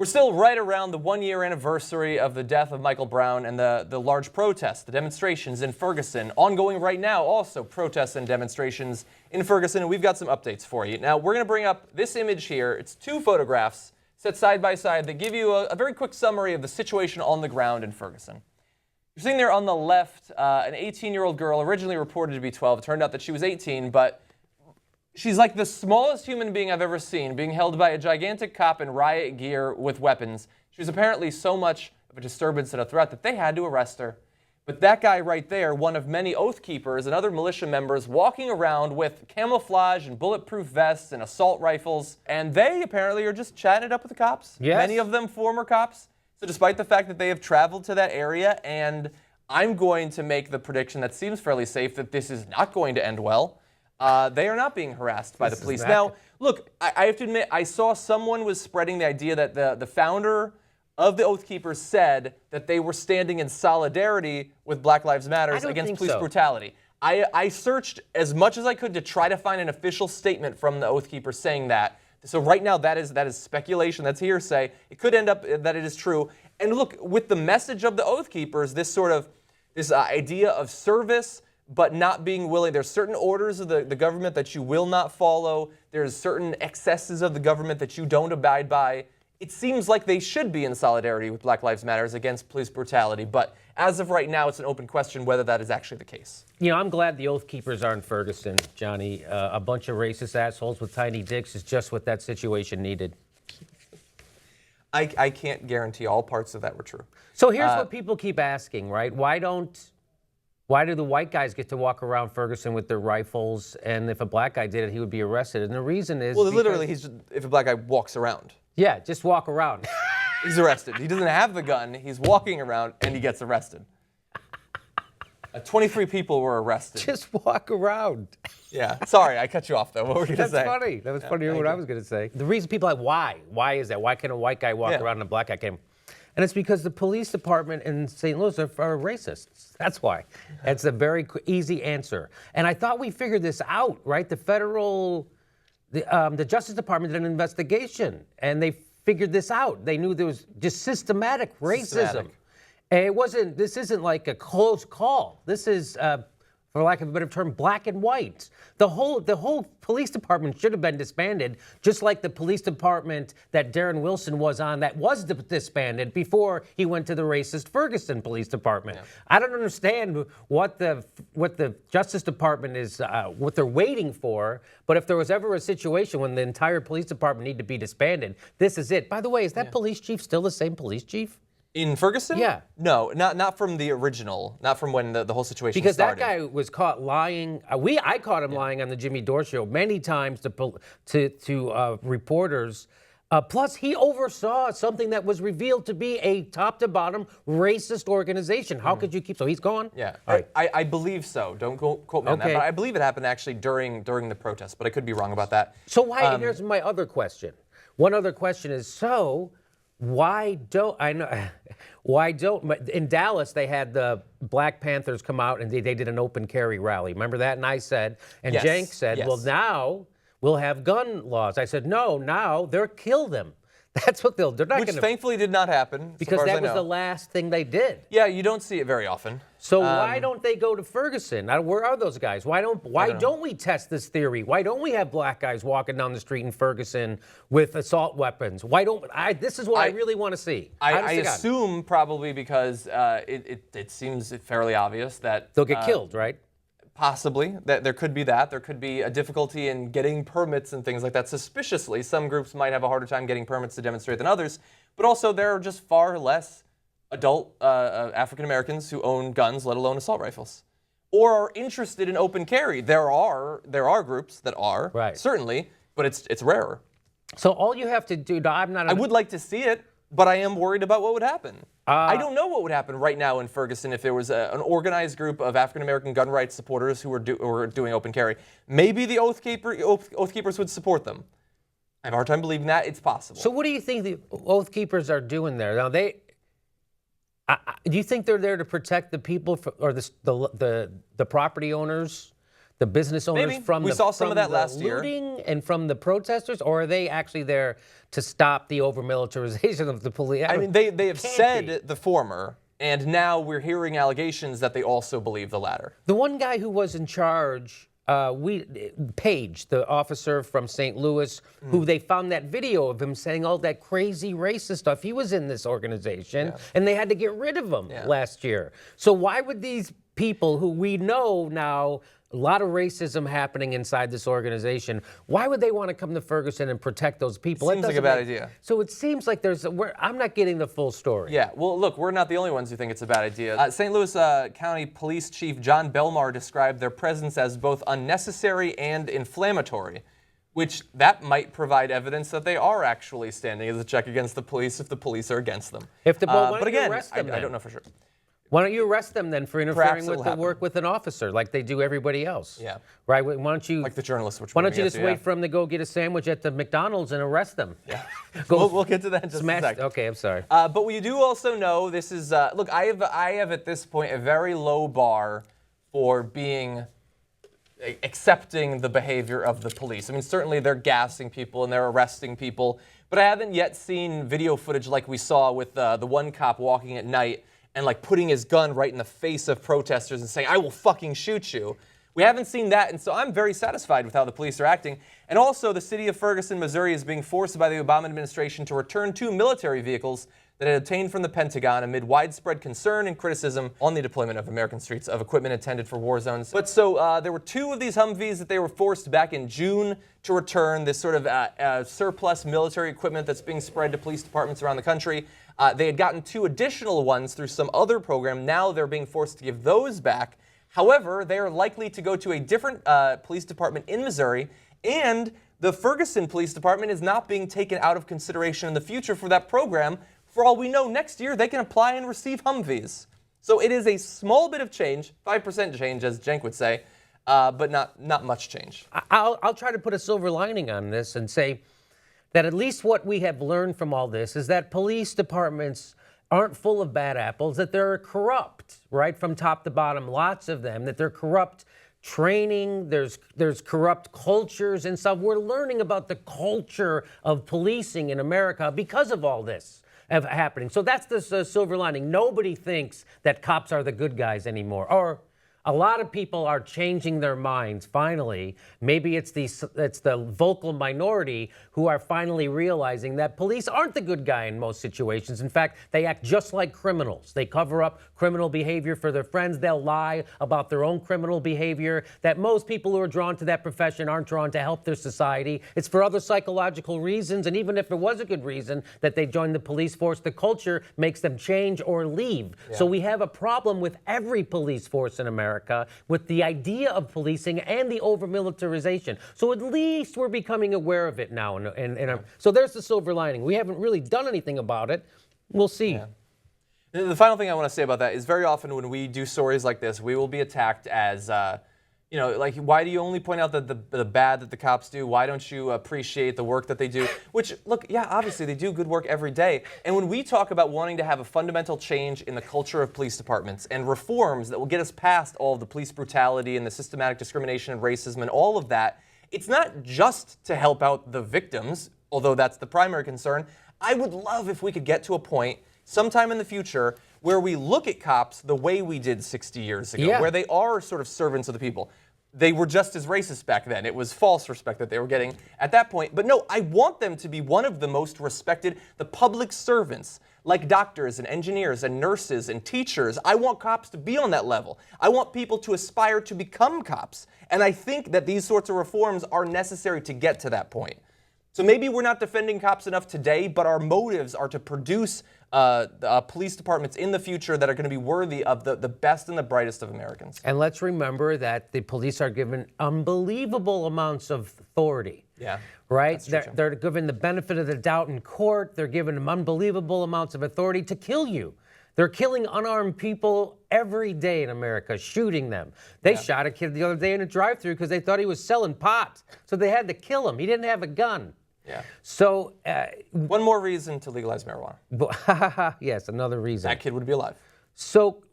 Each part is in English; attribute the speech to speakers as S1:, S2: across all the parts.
S1: We're still right around the one-year anniversary of the death of Michael Brown and the large protests, the demonstrations in Ferguson. Ongoing right now, also protests and demonstrations in Ferguson, and we've got some updates for you. Now, we're going to bring up this image here. It's two photographs set side by side that give you a very quick summary of the situation on the ground in Ferguson. You're seeing there on the left an 18-year-old girl, originally reported to be 12. It turned out that she was 18, but she's like the smallest human being I've ever seen, being held by a gigantic cop in riot gear with weapons. She was apparently so much of a disturbance and a threat that they had to arrest her. But that guy right there, one of many Oath Keepers and other militia members walking around with camouflage and bulletproof vests and assault rifles, and they apparently are just chatting it up with the cops.
S2: Yes.
S1: Many of them former cops. So despite the fact that they have traveled to that area, and I'm going to make the prediction that seems fairly safe that this is not going to end well. They are not being harassed by the police. Now, look, I have to admit, I saw someone was spreading the idea that the founder of the Oath Keepers said that they were standing in solidarity with Black Lives Matter against police brutality. I searched as much as I could to try to find an official statement from the Oath Keepers saying that. So right now, that is speculation. That's hearsay. It could end up that it is true. And look, with the message of the Oath Keepers, this idea of service, but not being willing. There's certain orders of the government that you will not follow. There's certain excesses of the government that you don't abide by. It seems like they should be in solidarity with Black Lives Matter against police brutality. But as of right now, it's an open question whether that is actually the case.
S2: You know, I'm glad the Oath Keepers are in Ferguson, Johnny. A bunch of racist assholes with tiny dicks is just what that situation needed.
S1: I can't guarantee all parts of that were true.
S2: So here's what people keep asking, right? Why do the white guys get to walk around Ferguson with their rifles, and if a black guy did it, he would be arrested? And the reason is...
S1: Well, literally, if a black guy walks around.
S2: Yeah, just walk around.
S1: He's arrested. He doesn't have the gun. He's walking around, and he gets arrested. 23 people were arrested.
S2: Just walk around.
S1: Yeah. Sorry, I cut you off, though. What were you going to say?
S2: That's funny. That was funnier than what I was going to say. The reason people are like, why? Why is that? Why can a white guy walk around and a black guy can't? And it's because the police department in St. Louis are racists. That's why. That's a very easy answer. And I thought we figured this out, right? The Justice Department did an investigation, and they figured this out. They knew there was just systematic racism. And this isn't like a close call. This is, for lack of a better term, black and white. The whole police department should have been disbanded, just like the police department that Darren Wilson was on that was disbanded before he went to the racist Ferguson Police Department. Yeah. I don't understand what the Justice Department is, what they're waiting for, but if there was ever a situation when the entire police department needed to be disbanded, this is it. By the way, is that police chief still the same police chief?
S1: In Ferguson?
S2: Yeah.
S1: No, not from the original, not from when the whole situation
S2: because
S1: started.
S2: Because that guy was caught lying. I caught him lying on the Jimmy Dore Show many times to reporters. Plus, he oversaw something that was revealed to be a top-to-bottom racist organization. How could you keep... So he's gone?
S1: Yeah.
S2: All right.
S1: I believe so. Don't quote me on that. But I believe it happened actually during the protest, but I could be wrong about that.
S2: So why... here's my other question. One other question is, why don't in Dallas they had the Black Panthers come out and they did an open carry rally. Remember that? And I said, and
S1: yes,
S2: Jenk said, well, now we'll have gun laws. I said, no, now they'll kill them. That's what they're not going to.
S1: Which thankfully did not happen.
S2: Because that was the last thing they did.
S1: Yeah, you don't see it very often.
S2: So why don't they go to Ferguson? Where are those guys? Why don't we test this theory? Why don't we have black guys walking down the street in Ferguson with assault weapons? Why don't this is what I really want to see.
S1: I assume probably because it seems fairly obvious that
S2: they'll get killed, right?
S1: Possibly. That there could be that. There could be a difficulty in getting permits and things like that. Suspiciously, some groups might have a harder time getting permits to demonstrate than others. But also, there are just far less adult African Americans who own guns, let alone assault rifles, or are interested in open carry. There are groups that are,
S2: right,
S1: certainly, but it's rarer.
S2: So all you have to do, I
S1: would like to see it, but I am worried about what would happen. I don't know what would happen right now in Ferguson if there was an organized group of African-American gun rights supporters who were doing open carry. Maybe the Oath Keepers would support them. I have a hard time believing that. It's possible.
S2: So what do you think the Oath Keepers are doing there? Now, do you think they're there to protect the people or the property owners The business owners
S1: Maybe.
S2: from
S1: We
S2: the,
S1: saw some
S2: from
S1: of that
S2: the
S1: last year.
S2: looting and from the protesters, or are they actually there to stop the over-militarization of the police?
S1: I mean, they have said
S2: be.
S1: the former, and now we're hearing allegations that they also believe the latter.
S2: The one guy who was in charge, Page, the officer from St. Louis, who they found that video of him saying all that crazy racist stuff. He was in this organization, and they had to get rid of him last year. So why would these people who we know now, a lot of racism happening inside this organization, why would they want to come to Ferguson and protect those people?
S1: Seems like a bad idea.
S2: So it seems like I'm not getting the full story.
S1: Yeah, well, look, we're not the only ones who think it's a bad idea. St. Louis County Police Chief John Belmar described their presence as both unnecessary and inflammatory, which that might provide evidence that they are actually standing as a check against the police if the police are against them.
S2: But
S1: again,
S2: arrest them,
S1: I don't know for sure.
S2: Why don't you arrest them then for interfering with the
S1: happen.
S2: work with an officer like they do everybody else?
S1: Yeah.
S2: Right? Why don't you?
S1: Like the journalists, which
S2: Why don't you just wait for them to go get a sandwich at the McDonald's and arrest them?
S1: Yeah.
S2: Go
S1: we'll get to that in just a second.
S2: Okay, I'm sorry.
S1: But we do also know this is look. I have at this point a very low bar for being accepting the behavior of the police. I mean, certainly they're gassing people and they're arresting people, but I haven't yet seen video footage like we saw with the one cop walking at night and like putting his gun right in the face of protesters and saying, "I will fucking shoot you." We haven't seen that, and so I'm very satisfied with how the police are acting. And also, the city of Ferguson, Missouri is being forced by the Obama administration to return 2 military vehicles that it obtained from the Pentagon amid widespread concern and criticism on the deployment of American streets of equipment intended for war zones. But so there were 2 of these Humvees that they were forced back in June to return, this sort of surplus military equipment that's being spread to police departments around the country. They had gotten 2 additional ones through some other program. Now they're being forced to give those back. However, they are likely to go to a different police department in Missouri, and the Ferguson Police Department is not being taken out of consideration in the future for that program. For all we know, next year they can apply and receive Humvees. So it is a small bit of change, 5% change, as Cenk would say, but not much change.
S2: I'll try to put a silver lining on this and say that at least what we have learned from all this is that police departments aren't full of bad apples, that they're corrupt, right, from top to bottom, lots of them, that they're corrupt training, there's corrupt cultures and stuff. We're learning about the culture of policing in America because of all this happening. So that's the silver lining. Nobody thinks that cops are the good guys anymore, or a lot of people are changing their minds, finally. Maybe it's the vocal minority who are finally realizing that police aren't the good guy in most situations. In fact, they act just like criminals. They cover up criminal behavior for their friends. They'll lie about their own criminal behavior. That most people who are drawn to that profession aren't drawn to help their society. It's for other psychological reasons, and even if it was a good reason that they joined the police force, the culture makes them change or leave. Yeah. So we have a problem with every police force in America, with the idea of policing and the over-militarization. So at least we're becoming aware of it now. So there's the silver lining. We haven't really done anything about it. We'll see.
S1: Yeah. The final thing I want to say about that is very often when we do stories like this, we will be attacked as, like, why do you only point out the bad that the cops do? Why don't you appreciate the work that they do? Which, look, yeah, obviously they do good work every day. And when we talk about wanting to have a fundamental change in the culture of police departments and reforms that will get us past all of the police brutality and the systematic discrimination and racism and all of that, it's not just to help out the victims, although that's the primary concern. I would love if we could get to a point sometime in the future where we look at cops the way we did 60 years ago, where they are sort of servants of the people. They were just as racist back then. It was false respect that they were getting at that point. But no, I want them to be one of the most respected, the public servants, like doctors and engineers and nurses and teachers. I want cops to be on that level. I want people to aspire to become cops. And I think that these sorts of reforms are necessary to get to that point. So maybe we're not defending cops enough today, but our motives are to produce police departments in the future that are going to be worthy of the best and the brightest of Americans.
S2: And let's remember that the police are given unbelievable amounts of authority.
S1: Yeah.
S2: Right? They're given the benefit of the doubt in court. They're given them unbelievable amounts of authority to kill you. They're killing unarmed people every day in America, shooting them. They shot a kid the other day in a drive-thru because they thought he was selling pot. So they had to kill him. He didn't have a gun.
S1: Yeah.
S2: So
S1: one more reason to legalize marijuana.
S2: Yes, another reason.
S1: That kid would be alive.
S2: So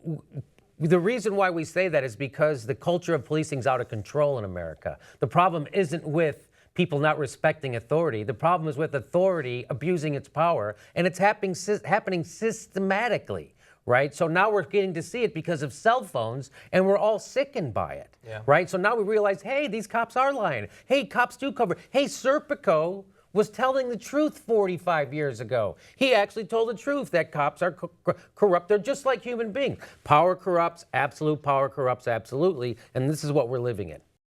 S2: The reason why we say that is because the culture of policing is out of control in America. The problem isn't with people not respecting authority. The problem is with authority abusing its power, and it's happening systematically, right? So now we're getting to see it because of cell phones, and we're all sickened by it, right? So now we realize, hey, these cops are lying. Hey, cops do cover. Hey, Serpico was telling the truth 45 years ago. He actually told the truth that cops are corrupt. They're just like human beings. Power corrupts, absolute power corrupts absolutely, and this is what we're living in.